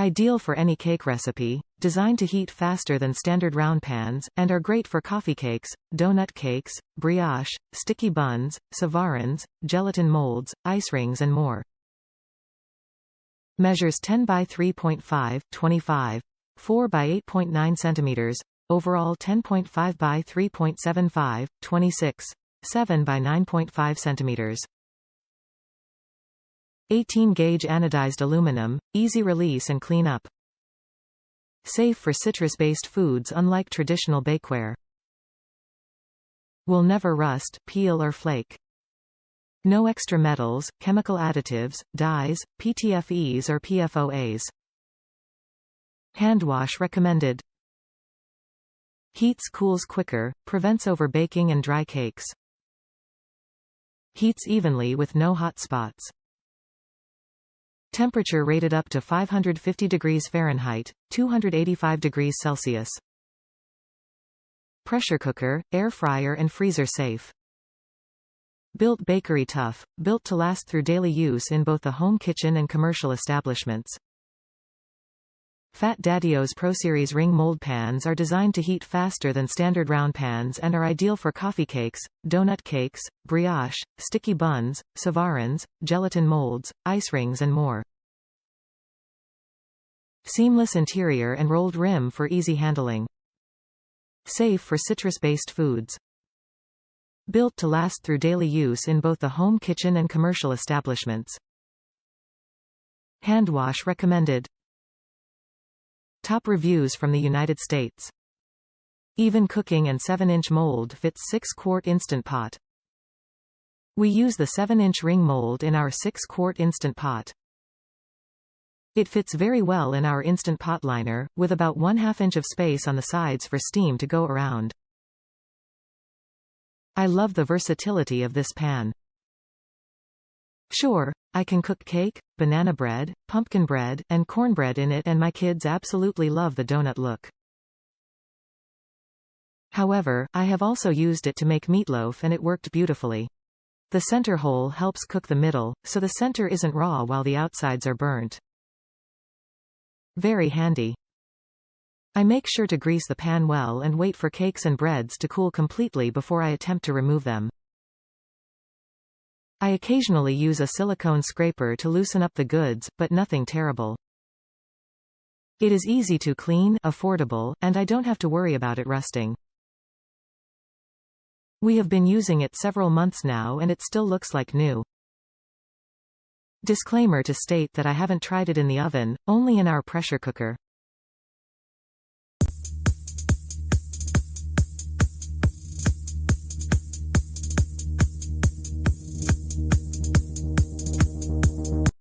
Ideal for any cake recipe, designed to heat faster than standard round pans, and are great for coffee cakes, donut cakes, brioche, sticky buns, savarins, gelatin molds, ice rings and more. Measures 10 by 3.5, 25, 4 by 8.9 centimeters, overall 10.5 by 3.75, 26, 7 by 9.5 centimeters. 18-gauge anodized aluminum, easy release and clean up. Safe for citrus-based foods unlike traditional bakeware. Will never rust, peel or flake. No extra metals, chemical additives, dyes, PTFEs or PFOAs. Hand wash recommended. Heats cools quicker, prevents overbaking and dry cakes. Heats evenly with no hot spots. Temperature rated up to 550 degrees Fahrenheit, 285 degrees Celsius. Pressure cooker, air fryer and freezer safe. Built bakery tough, built to last through daily use in both the home kitchen and commercial establishments. Fat Daddio's Pro Series ring mold pans are designed to heat faster than standard round pans and are ideal for coffee cakes, donut cakes, brioche, sticky buns, savarins, gelatin molds, ice rings and more. Seamless interior and rolled rim for easy handling. Safe for citrus-based foods. Built to last through daily use in both the home kitchen and commercial establishments. Hand wash recommended. Top reviews from the United States. Even cooking and 7-inch mold fits 6-quart Instant Pot. We use the 7-inch ring mold in our 6-quart Instant Pot. It fits very well in our Instant Pot liner, with about 1/2 inch of space on the sides for steam to go around. I love the versatility of this pan. Sure, I can cook cake, banana bread, pumpkin bread, and cornbread in it, and my kids absolutely love the donut look. However, I have also used it to make meatloaf and it worked beautifully. The center hole helps cook the middle, so the center isn't raw while the outsides are burnt. Very handy. I make sure to grease the pan well and wait for cakes and breads to cool completely before I attempt to remove them. I occasionally use a silicone scraper to loosen up the goods, but nothing terrible. It is easy to clean, affordable, and I don't have to worry about it rusting. We have been using it several months now and it still looks like new. Disclaimer to state that I haven't tried it in the oven, only in our pressure cooker.